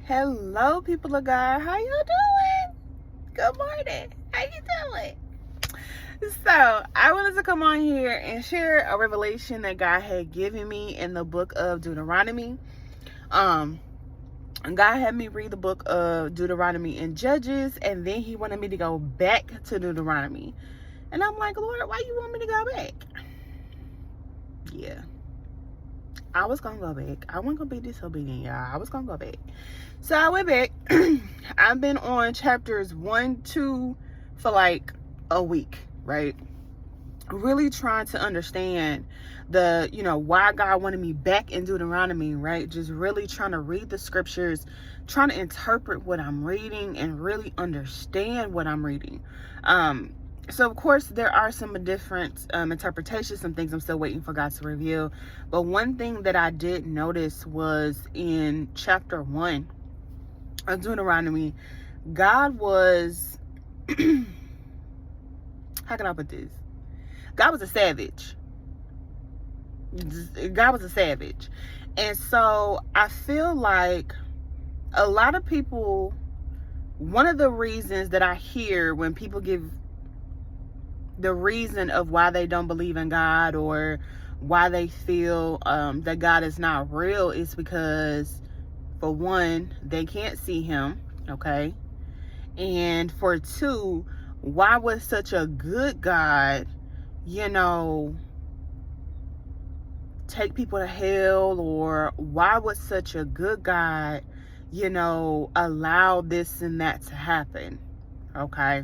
Hello, people of God. How you doing? Good morning. How you doing? So, I wanted to come on here and share a revelation that God had given me in the book of Deuteronomy. God had me read the book of Deuteronomy and Judges, and then He wanted me to go back to Deuteronomy. And I'm like, Lord, why you want me to go back? Yeah. I was gonna go back. I wasn't gonna be disobedient, y'all. I was gonna go back. So I went back. I've been on chapters 1, 2 for like a week, right? Really trying to understand why God wanted me back in Deuteronomy, right? Just really trying to read the scriptures, trying to interpret what I'm reading and really understand what I'm reading. So of course there are some different interpretations, some things I'm still waiting for God to reveal. But one thing that I did notice was in chapter 1 of Deuteronomy, God was, how can I put this? God was a savage. God was a savage. And so I feel like a lot of people, one of the reasons that I hear when people give the reason of why they don't believe in God or why they feel that God is not real is because, for one, they can't see Him, okay? And for two, why would such a good God, take people to hell? Or why would such a good God, allow this and that to happen, okay?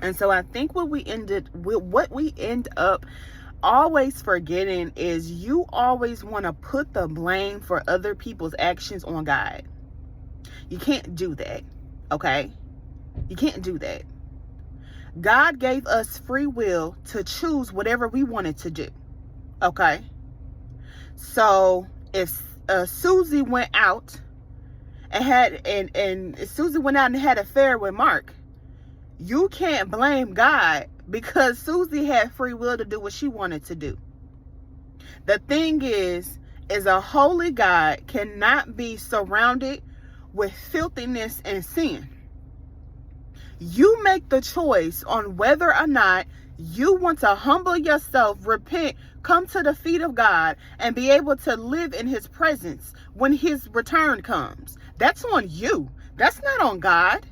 And so I think what we end up always forgetting is you always want to put the blame for other people's actions on God. You can't do that, okay? You can't do that. God gave us free will to choose whatever we wanted to do, okay? So if Susie went out and had an affair with Mark, you can't blame God because Susie had free will to do what she wanted to do. The thing is a holy God cannot be surrounded with filthiness and sin. You make the choice on whether or not you want to humble yourself, repent, come to the feet of God, and be able to live in His presence when His return comes. That's on you. That's not on God.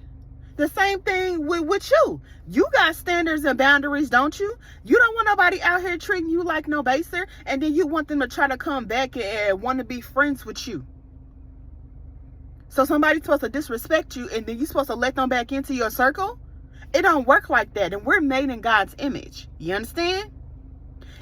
The same thing with you. You got standards and boundaries, don't you? You don't want nobody out here treating you like no baser, and then you want them to try to come back and want to be friends with you. So somebody's supposed to disrespect you, and then you're supposed to let them back into your circle? It don't work like that, and we're made in God's image. You understand?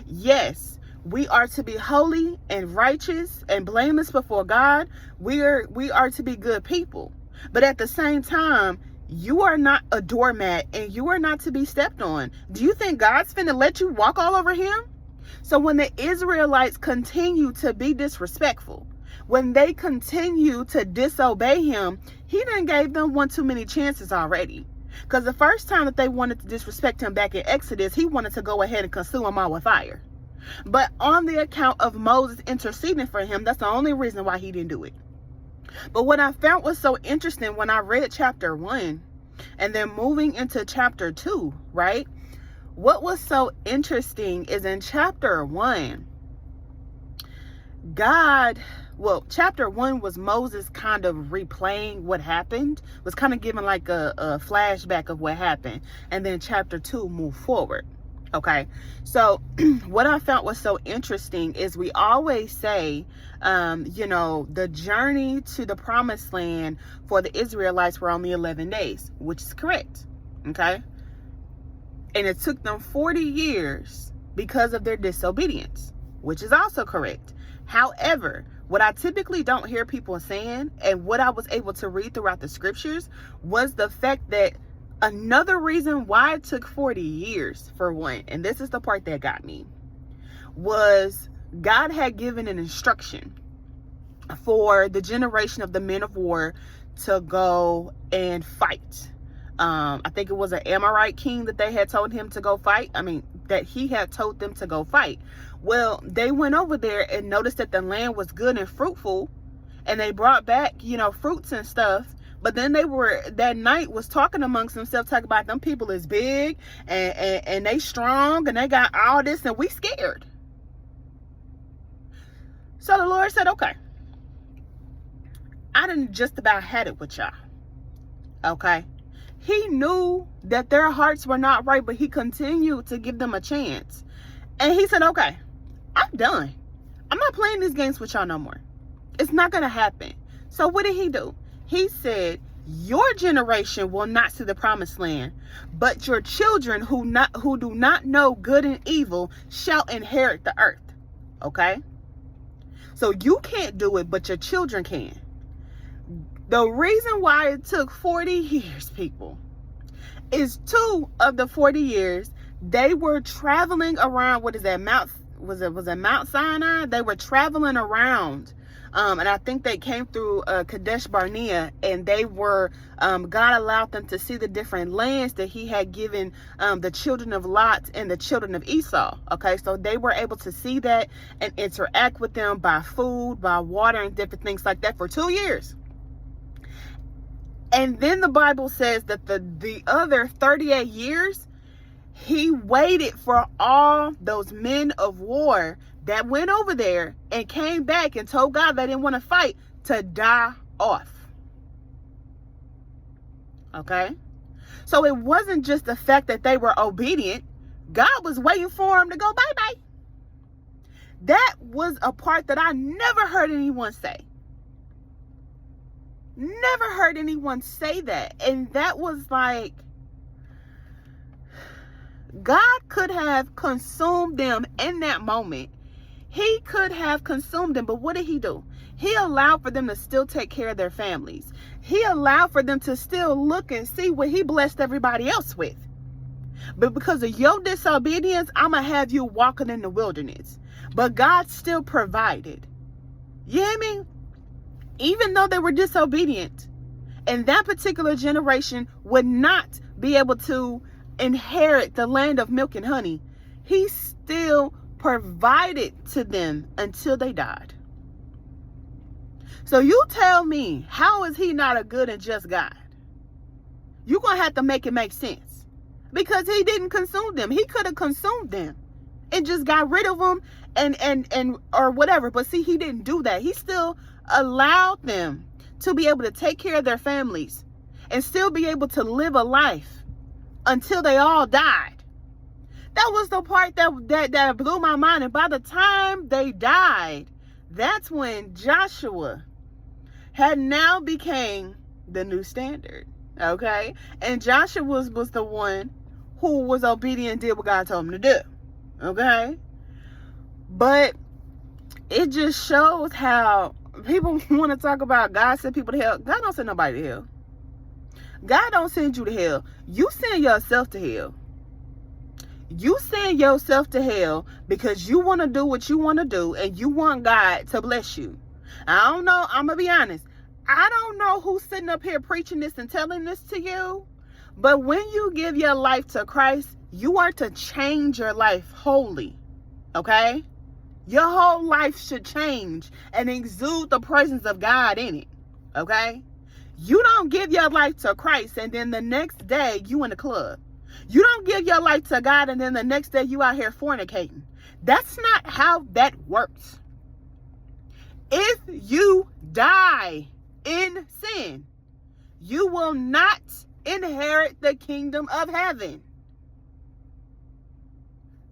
Yes, we are to be holy and righteous and blameless before God. We are to be good people. But at the same time, you are not a doormat and you are not to be stepped on. Do you think God's finna let you walk all over Him? So when the Israelites continue to be disrespectful, when they continue to disobey Him, He done gave them one too many chances already. Because the first time that they wanted to disrespect Him back in Exodus, He wanted to go ahead and consume them all with fire. But on the account of Moses interceding for him, that's the only reason why He didn't do it. But what I found was so interesting when I read chapter 1 and then moving into chapter 2, right? What was so interesting is in chapter 1, chapter 1 was Moses kind of replaying what happened, was kind of giving like a flashback of what happened. And then chapter 2 moved forward. Okay, so what I found was so interesting is we always say, the journey to the promised land for the Israelites were only 11 days, which is correct. Okay, and it took them 40 years because of their disobedience, which is also correct. However, what I typically don't hear people saying, and what I was able to read throughout the scriptures, was the fact that another reason why it took 40 years, for one, and this is the part that got me, was God had given an instruction for the generation of the men of war to go and fight. I think it was an Amorite king that they had told him to go fight. That he had told them to go fight. Well, they went over there and noticed that the land was good and fruitful, and they brought back, fruits and stuff. But then that night was talking amongst themselves, talking about them people is big and they strong and they got all this and we scared. So the Lord said, okay, I done just about had it with y'all. Okay. He knew that their hearts were not right, but he continued to give them a chance. And he said, okay, I'm done. I'm not playing these games with y'all no more. It's not going to happen. So what did he do? He said, your generation will not see the promised land, but your children who do not know good and evil shall inherit the earth. Okay? So you can't do it, but your children can. The reason why it took 40 years, people, is 2 of the 40 years they were traveling around. What is that? Was it Mount Sinai? They were traveling around. And I think they came through Kadesh Barnea, and they were, God allowed them to see the different lands that he had given the children of Lot and the children of Esau. Okay, so they were able to see that and interact with them by food, by water, and different things like that for 2 years. And then the Bible says that the other 38 years, he waited for all those men of war that went over there and came back and told God they didn't want to fight to die off. Okay? So it wasn't just the fact that they were obedient. God was waiting for them to go bye-bye. That was a part that I never heard anyone say. Never heard anyone say that. And that was like, God could have consumed them in that moment. He could have consumed them, but what did he do? He allowed for them to still take care of their families. He allowed for them to still look and see what he blessed everybody else with. But because of your disobedience, I'm going to have you walking in the wilderness. But God still provided. You hear me? Even though they were disobedient, and that particular generation would not be able to inherit the land of milk and honey, he still provided to them until they died. So you tell me, how is he not a good and just God? You're going to have to make it make sense. Because he didn't consume them. He could have consumed them and just got rid of them and or whatever. But see, he didn't do that. He still allowed them to be able to take care of their families and still be able to live a life until they all died. That was the part that blew my mind. And by the time they died, that's when Joshua had now became the new standard. Okay? And Joshua was the one who was obedient and did what God told him to do. Okay? But it just shows how people want to talk about God send people to hell. God don't send nobody to hell. God don't send you to hell. You send yourself to hell. You send yourself to hell because you want to do what you want to do and you want God to bless you. I don't know. I'm going to be honest. I don't know who's sitting up here preaching this and telling this to you. But when you give your life to Christ, you are to change your life wholly. Okay? Your whole life should change and exude the presence of God in it. Okay? You don't give your life to Christ and then the next day you in the club. You don't give your life to God and then the next day you out here fornicating. That's not how that works. If you die in sin, you will not inherit the kingdom of heaven.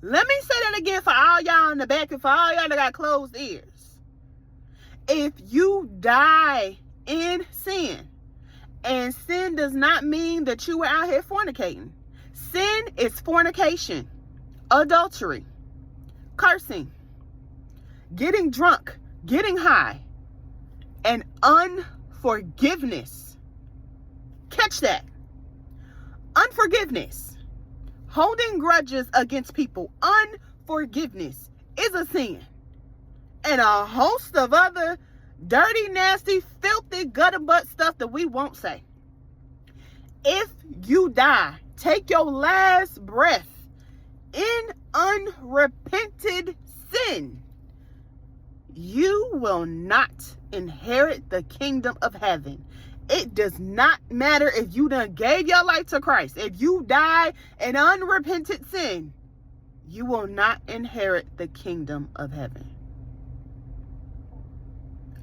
Let me say that again for all y'all in the back and for all y'all that got closed ears. If you die in sin, and sin does not mean that you were out here fornicating. Sin is fornication, adultery, cursing, getting drunk, getting high, and unforgiveness. Catch that. Unforgiveness. Holding grudges against people. Unforgiveness is a sin. And a host of other dirty, nasty, filthy, gutter butt stuff that we won't say. If you die, take your last breath in unrepented sin, you will not inherit the kingdom of heaven. It does not matter if you done gave your life to Christ. If you die in unrepentant sin, you will not inherit the kingdom of heaven.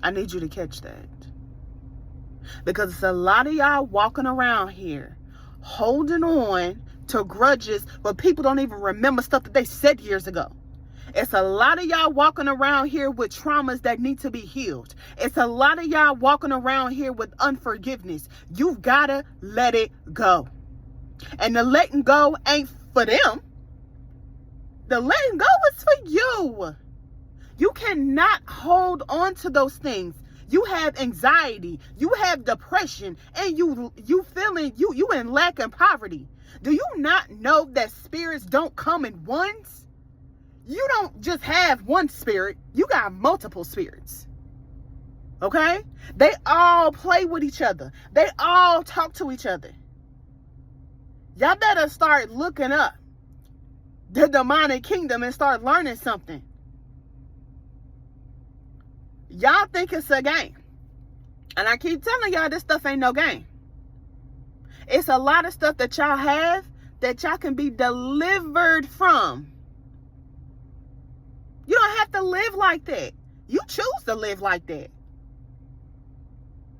I need you to catch that. Because it's a lot of y'all walking around here holding on to grudges, but people don't even remember stuff that they said years ago. It's a lot of y'all walking around here with traumas that need to be healed. It's a lot of y'all walking around here with unforgiveness. You've got to let it go. And the letting go ain't for them. The letting go is for you. You cannot hold on to those things. You have anxiety, you have depression, and you feeling you in lack and poverty. Do you not know that spirits don't come in ones? You don't just have one spirit, you got multiple spirits. Okay? They all play with each other. They all talk to each other. Y'all better start looking up the demonic kingdom and start learning something. Y'all think it's a game. And I keep telling y'all this stuff ain't no game. It's a lot of stuff that y'all have that y'all can be delivered from. You don't have to live like that. You choose to live like that.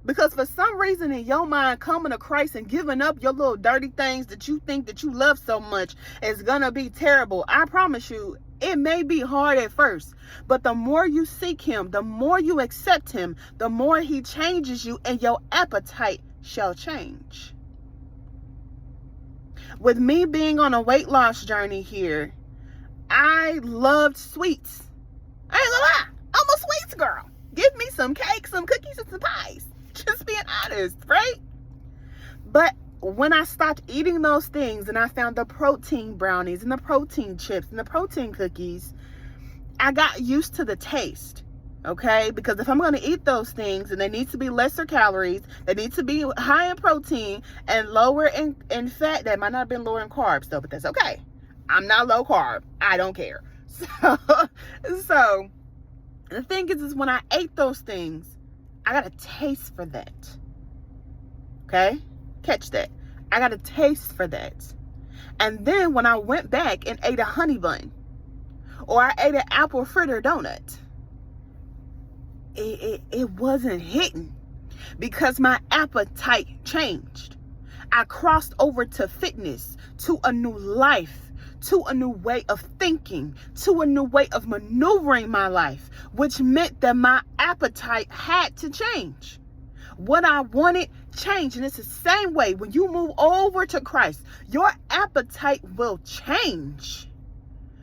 Because for some reason in your mind, coming to Christ and giving up your little dirty things that you think that you love so much is going to be terrible. I promise you, it may be hard at first, but the more you seek him, the more you accept him, the more he changes you, and your appetite shall change. With me being on a weight loss journey here, I loved sweets. I ain't gonna lie, I'm a sweets girl. Give me some cake, some cookies, and some pies. Just being honest, right? But when I stopped eating those things and I found the protein brownies and the protein chips and the protein cookies, I got used to the taste, okay? Because if I'm going to eat those things, and they need to be lesser calories, they need to be high in protein and lower in fat. That might not have been lower in carbs though, but that's okay. I'm not low carb. I don't care. So the thing is when I ate those things, I got a taste for that. Okay? Catch that. I got a taste for that. And then when I went back and ate a honey bun, or I ate an apple fritter donut, it wasn't hitting, because my appetite changed. I crossed over to fitness, to a new life, to a new way of thinking, to a new way of maneuvering my life, which meant that my appetite had to change. What I wanted changed. And it's the same way when you move over to Christ, your appetite will change.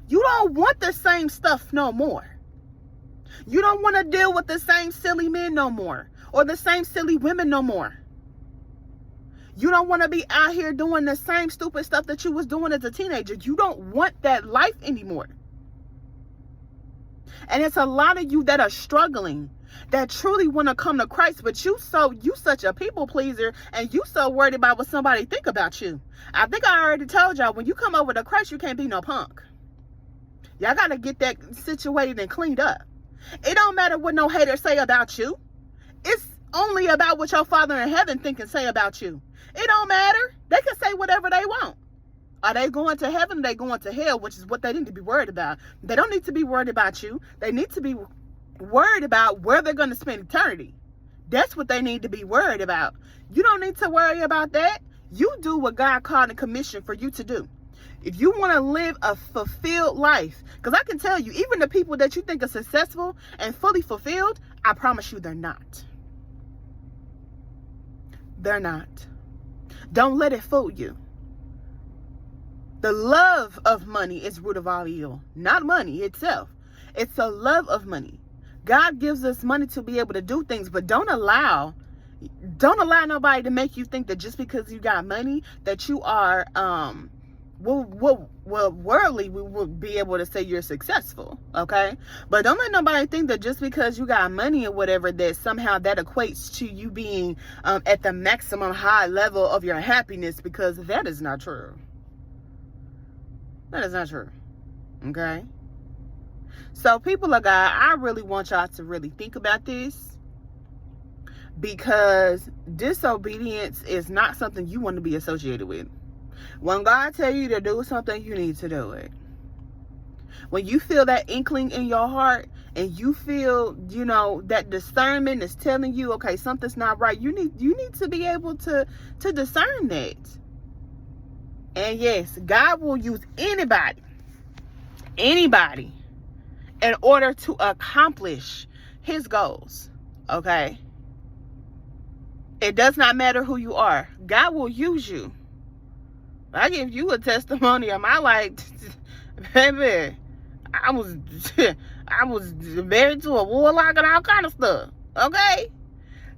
You don't want the same stuff no more. You don't want to deal with the same silly men no more, or the same silly women no more. You don't want to be out here doing the same stupid stuff that you was doing as a teenager. You don't want that life anymore. And it's a lot of you that are struggling, that truly want to come to Christ, but you such a people pleaser, and you so worried about what somebody think about you. I think I already told y'all, when you come over to Christ, you can't be no punk. Y'all got to get that situated and cleaned up. It don't matter what no haters say about you. It's only about what your Father in heaven think and say about you. It don't matter. They can say whatever they want. Are they going to heaven? Or are they going to hell? Which is what they need to be worried about. They don't need to be worried about you. They need to be worried about where they're going to spend eternity. That's what they need to be worried about. You don't need to worry about that. You do what God called and commissioned for you to do. If you want to live a fulfilled life, because I can tell you, even the people that you think are successful and fully fulfilled, I promise you they're not. They're not. Don't let it fool you. The love of money is root of all evil, not money itself. It's the love of money. God gives us money to be able to do things, but don't allow nobody to make you think that just because you got money that you are worldly, we will be able to say you're successful, okay? But don't let nobody think that just because you got money or whatever, that somehow that equates to you being at the maximum high level of your happiness, because that is not true. That is not true, okay? So people of God, I really want y'all to really think about this. because disobedience is not something you want to be associated with. When God tells you to do something, you need to do it. When you feel that inkling in your heart and you feel, that discernment is telling you, okay, something's not right, you need to be able to discern that. And yes, God will use anybody in order to accomplish his goals. Okay? It does not matter who you are. God will use you. I give you a testimony of my life, baby. I was married to a warlock and all kind of stuff. Okay?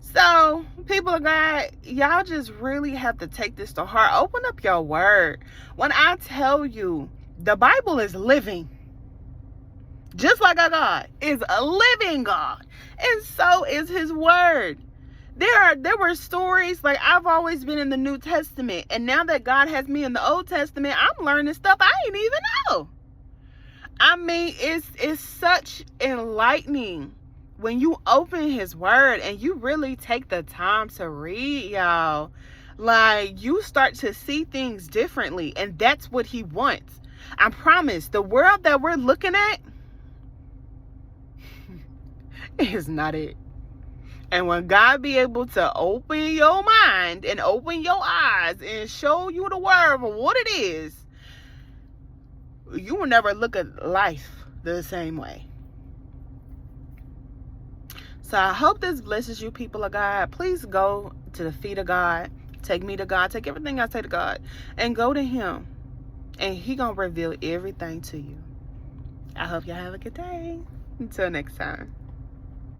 So, people of God, y'all just really have to take this to heart. Open up your word. When I tell you, the Bible is living. Just like our God is a living God. And so is his word. There were stories, like I've always been in the New Testament. And now that God has me in the Old Testament, I'm learning stuff I didn't even know. I mean, it's such enlightening when you open his word and you really take the time to read, y'all. Like, you start to see things differently. And that's what he wants. I promise, the world that we're looking at is not it. And when God be able to open your mind and open your eyes and show you the word for what it is, you will never look at life the same way. So I hope this blesses you, people of God. Please go to the feet of God. Take me to God. Take everything I say to God and go to him. And he gonna reveal everything to you. I hope y'all have a good day. Until next time.